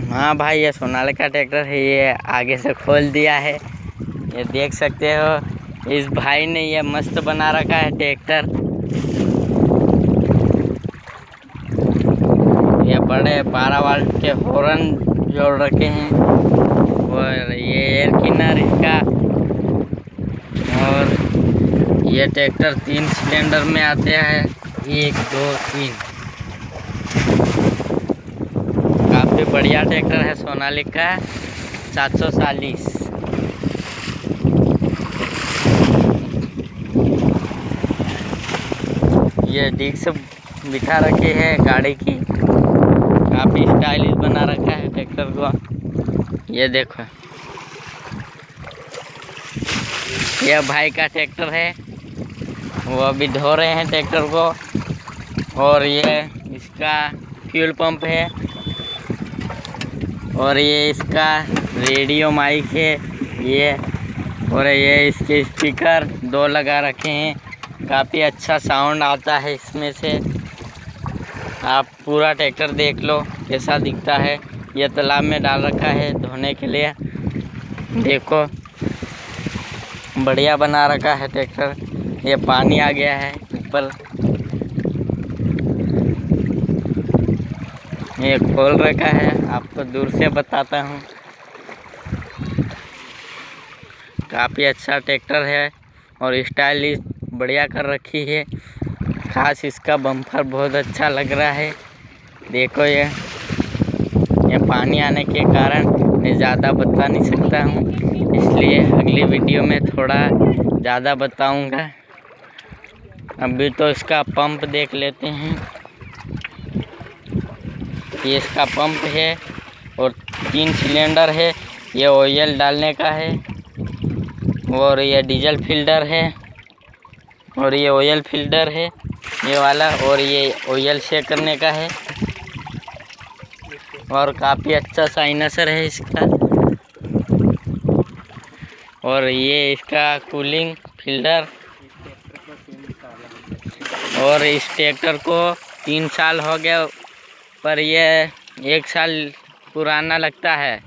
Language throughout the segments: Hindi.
हाँ भाई, ये सोनालिका ट्रैक्टर है। ये आगे से खोल दिया है, ये देख सकते हो। इस भाई ने ये मस्त बना रखा है ट्रैक्टर। ये बड़े 12 वाल्ट के हॉर्न जोड़ रखे हैं और ये एयर क्लीनर इसका। और ये ट्रैक्टर 3 सिलेंडर में आते हैं, 1 2 3। काफ़ी बढ़िया ट्रैक्टर है सोनालिका 740। ये डिस्क बिठा रखी है गाड़ी की, काफ़ी स्टाइलिश बना रखा है ट्रैक्टर को। ये देखो, ये भाई का ट्रैक्टर है, वो अभी धो रहे हैं ट्रैक्टर को। और ये इसका फ्यूल पंप है और ये इसका रेडियो माइक है ये। और ये इसके स्पीकर 2 लगा रखे हैं, काफ़ी अच्छा साउंड आता है इसमें से। आप पूरा ट्रैक्टर देख लो कैसा दिखता है। ये तालाब में डाल रखा है धोने के लिए। देखो बढ़िया बना रखा है ट्रैक्टर। ये पानी आ गया है ऊपर, ये खोल रखा है, आपको दूर से बताता हूँ। काफ़ी अच्छा ट्रैक्टर है और स्टाइलिश बढ़िया कर रखी है। खास इसका बम्पर बहुत अच्छा लग रहा है। देखो ये पानी आने के कारण मैं ज़्यादा बता नहीं सकता हूँ, इसलिए अगली वीडियो में थोड़ा ज़्यादा बताऊँगा। अभी तो इसका पंप देख लेते हैं। ये इसका पंप है और 3 सिलेंडर है। ये ऑयल डालने का है और ये डीजल फिल्टर है और ये ऑयल फिल्टर है ये वाला। और ये ऑयल चेक करने का है और काफ़ी अच्छा साइलेंसर है इसका। और ये इसका कूलिंग फिल्टर। और इस ट्रैक्टर को 3 साल हो गया, पर ये 1 साल पुराना लगता है,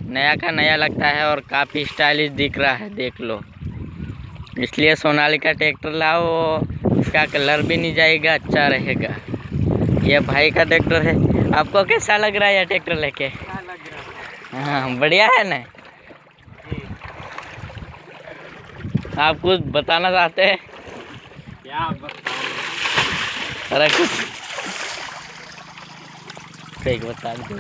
नया का नया लगता है और काफ़ी स्टाइलिश दिख रहा है, देख लो। इसलिए सोनालिका ट्रैक्टर लाओ, इसका कलर भी नहीं जाएगा, अच्छा रहेगा। ये भाई का ट्रैक्टर है। आपको कैसा लग रहा है ये ट्रैक्टर लेके? हाँ बढ़िया है ना। आप कुछ बताना चाहते हैं? क्या अरे कुछ बता दो।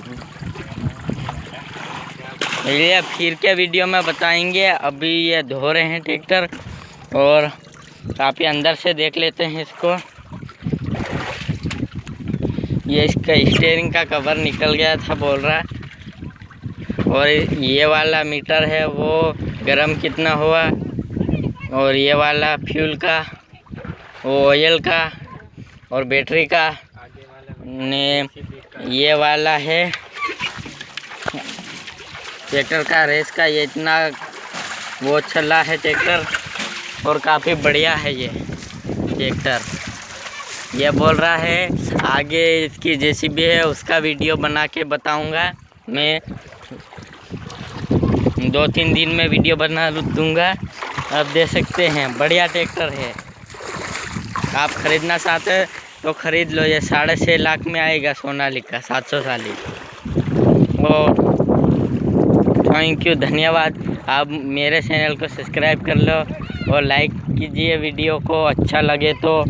ये फिर के वीडियो में बताएंगे। अभी ये धो रहे हैं ट्रैक्टर और काफ़ी अंदर से देख लेते हैं इसको। ये इसका स्टीयरिंग का कवर निकल गया था बोल रहा है। और ये वाला मीटर है वो गर्म कितना हुआ। और ये वाला फ्यूल का, वो ऑयल का और बैटरी का ने। ये वाला है ट्रैक्टर का रेस का। ये इतना वो चला है ट्रैक्टर और काफ़ी बढ़िया है ये ट्रैक्टर। ये बोल रहा है आगे इसकी जेसीबी है, उसका वीडियो बना के बताऊंगा मैं। 2-3 दिन में वीडियो बना दूंगा। आप देख सकते हैं बढ़िया ट्रैक्टर है। आप ख़रीदना चाहते हैं तो ख़रीद लो। ये 6.5 लाख में आएगा सोनालिका 740। और थैंक यू, धन्यवाद। आप मेरे चैनल को सब्सक्राइब कर लो और लाइक कीजिए वीडियो को। अच्छा लगे तो